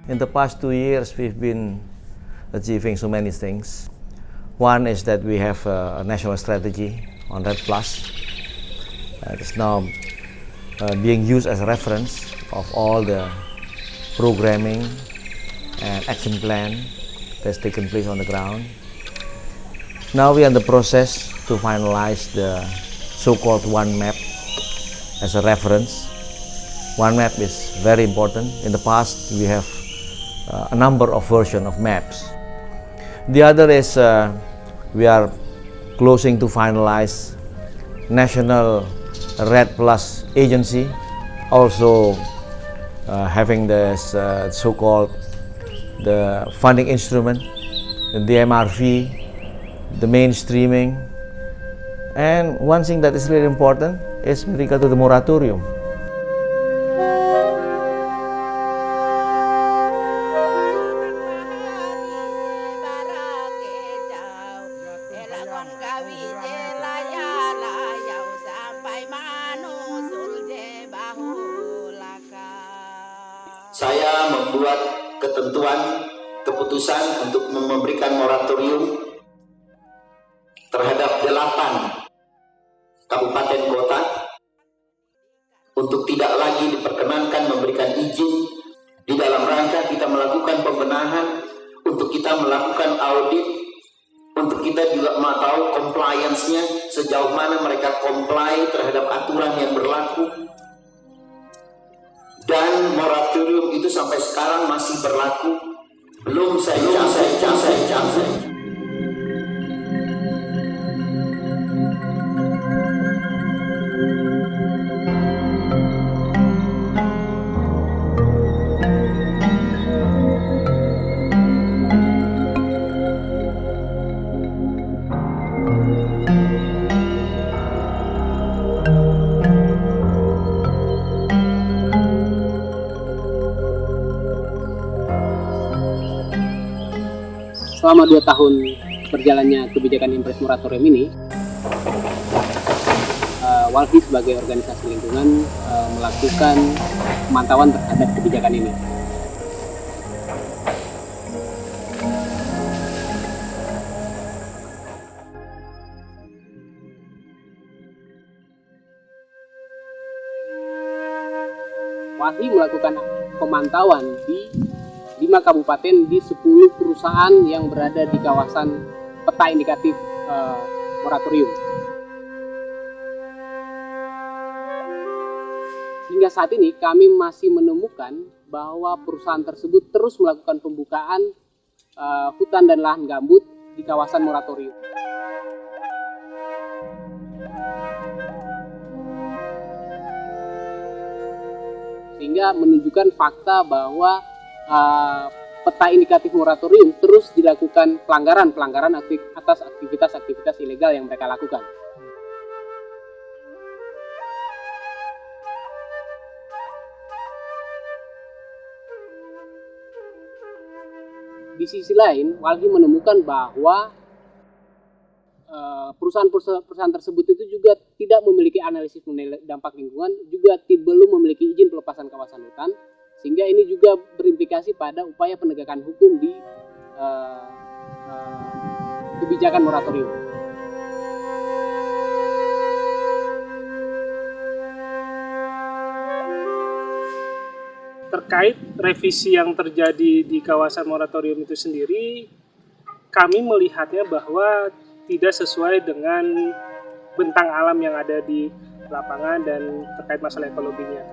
In the past 2 years, we've been achieving so many things. One is that we have a national strategy on REDD+. It's now being used as a reference of all the programming and action plan that's taken place on the ground. Now we are in the process to finalize the so-called One Map as a reference. One Map is very important. In the past, we have a number of versions of maps. The other is we are closing to finalize National REDD+ Agency, also having this so-called the funding instrument, the MRV, the mainstreaming, and one thing that is really important is with regard to the moratorium. Saya membuat ketentuan keputusan untuk memberikan moratorium terhadap 8 kabupaten kota untuk tidak lagi diperkenankan memberikan izin di dalam rangka kita melakukan pembenahan, untuk kita melakukan audit, untuk kita juga mau tahu compliance-nya, sejauh mana mereka comply terhadap aturan yang berlaku. Dan moratorium itu sampai sekarang masih berlaku, belum saya cabut. Selama 2 tahun berjalannya kebijakan impres moratorium ini, Walhi sebagai organisasi lingkungan melakukan pemantauan terhadap kebijakan ini. Walhi melakukan pemantauan di 5 kabupaten di 10 perusahaan yang berada di kawasan peta indikatif moratorium. Hingga saat ini kami masih menemukan bahwa perusahaan tersebut terus melakukan pembukaan hutan dan lahan gambut di kawasan moratorium. Sehingga menunjukkan fakta bahwa peta indikatif moratorium terus dilakukan pelanggaran atas aktivitas ilegal yang mereka lakukan. Di sisi lain, Walhi menemukan bahwa perusahaan tersebut itu juga tidak memiliki analisis mengenai dampak lingkungan, juga belum memiliki izin pelepasan kawasan hutan, sehingga ini juga berimplikasi pada upaya penegakan hukum di kebijakan moratorium. Terkait revisi yang terjadi di kawasan moratorium itu sendiri, kami melihatnya bahwa tidak sesuai dengan bentang alam yang ada di lapangan dan terkait masalah ekologinya.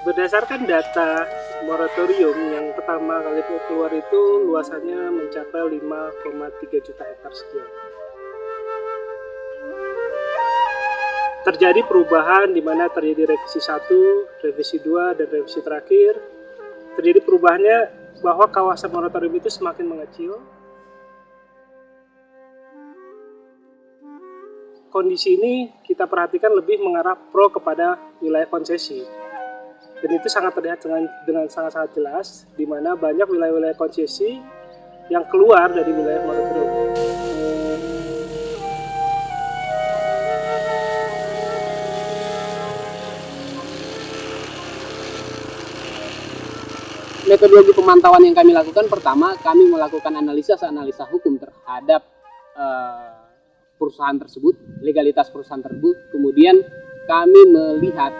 Berdasarkan data moratorium yang pertama kali keluar itu luasannya mencapai 5,3 juta hektar sekian. terjadi perubahan di mana terjadi revisi 1, revisi 2, dan revisi terakhir. Terjadi perubahannya bahwa kawasan moratorium itu semakin mengecil. Kondisi ini kita perhatikan lebih mengarah pro kepada wilayah konsesi. Dan itu sangat terlihat dengan sangat-sangat jelas, di mana banyak wilayah-wilayah konsesi yang keluar dari wilayah moratorium. Metodologi pemantauan yang kami lakukan, pertama kami melakukan analisa hukum terhadap perusahaan tersebut, legalitas perusahaan tersebut. Kemudian kami melihat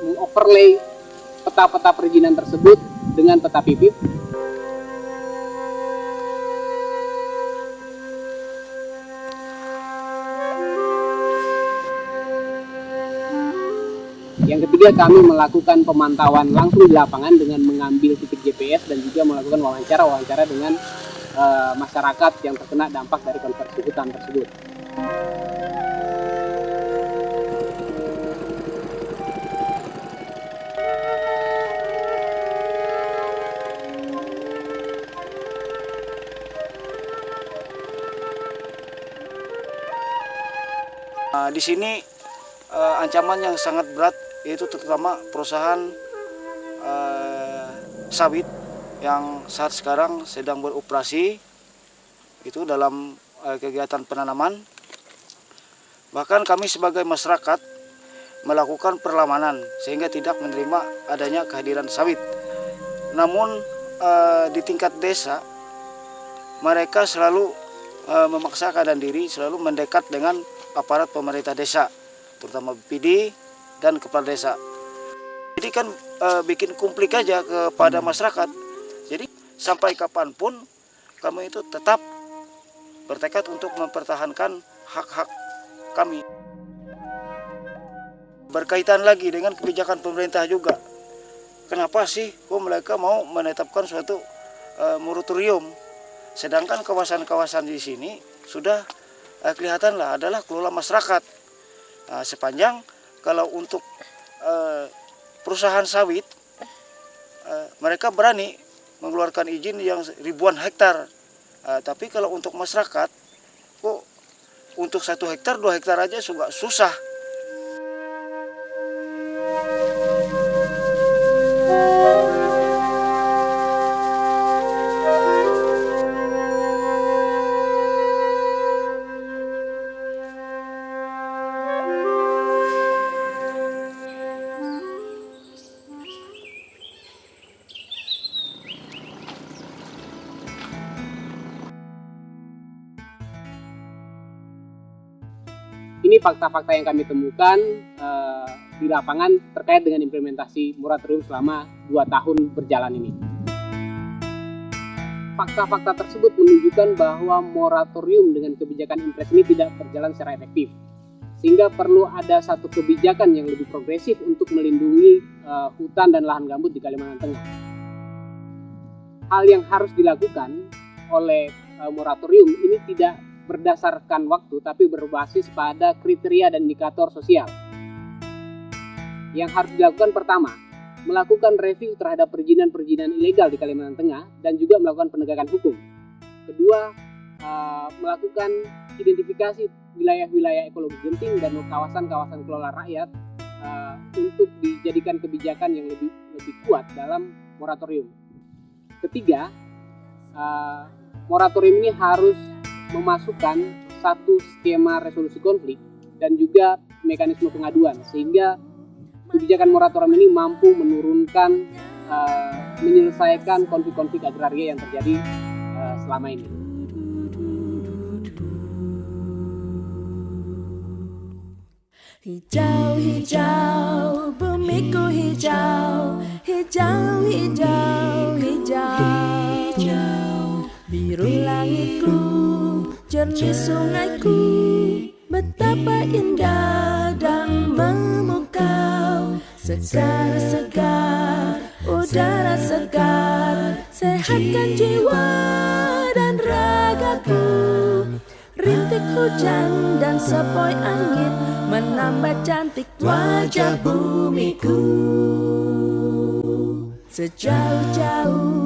mengoverlay peta-peta perizinan tersebut dengan peta PIPIP. Yang ketiga, kami melakukan pemantauan langsung di lapangan dengan mengambil titik GPS dan juga melakukan wawancara dengan masyarakat yang terkena dampak dari konversi hutan tersebut. Di sini ancaman yang sangat berat, yaitu terutama perusahaan sawit yang saat sekarang sedang beroperasi itu dalam kegiatan penanaman. Bahkan kami sebagai masyarakat melakukan perlawanan sehingga tidak menerima adanya kehadiran sawit. Namun di tingkat desa mereka selalu memaksa keadaan diri, selalu mendekat dengan aparat pemerintah desa, terutama BPD dan kepala desa. Jadi kan bikin konflik aja kepada masyarakat. Jadi sampai kapanpun kami itu tetap bertekad untuk mempertahankan hak-hak kami. Berkaitan lagi dengan kebijakan pemerintah juga. Kenapa sih kok mereka mau menetapkan suatu moratorium, sedangkan kawasan-kawasan di sini sudah kelihatanlah adalah kelola masyarakat. Sepanjang kalau untuk perusahaan sawit mereka berani mengeluarkan izin yang ribuan hektar, tapi kalau untuk masyarakat kok untuk 1 hektar 2 hektar aja juga susah. Ini fakta-fakta yang kami temukan di lapangan terkait dengan implementasi moratorium selama 2 tahun berjalan ini. Fakta-fakta tersebut menunjukkan bahwa moratorium dengan kebijakan impres ini tidak berjalan secara efektif. Sehingga perlu ada satu kebijakan yang lebih progresif untuk melindungi hutan dan lahan gambut di Kalimantan Tengah. Hal yang harus dilakukan oleh moratorium ini tidak berdasarkan waktu, tapi berbasis pada kriteria dan indikator sosial. Yang harus dilakukan pertama, melakukan review terhadap perizinan-perizinan ilegal di Kalimantan Tengah dan juga melakukan penegakan hukum. Kedua, melakukan identifikasi wilayah-wilayah ekologi genting dan kawasan-kawasan kelola rakyat untuk dijadikan kebijakan yang lebih kuat dalam moratorium. Ketiga, moratorium ini harus memasukkan satu skema resolusi konflik dan juga mekanisme pengaduan, sehingga kebijakan moratorium ini mampu menurunkan, menyelesaikan konflik-konflik agraria yang terjadi selama ini. Hijau-hijau, bumiku hijau, hijau-hijau, hijau, biru langitku, jernih sungaiku, betapa indah dan memukau. Segar-segar, udara segar, sehatkan jiwa dan ragaku. Rintik rintik hujan dan sepoi angin menambah cantik wajah bumiku. Sejauh-jauh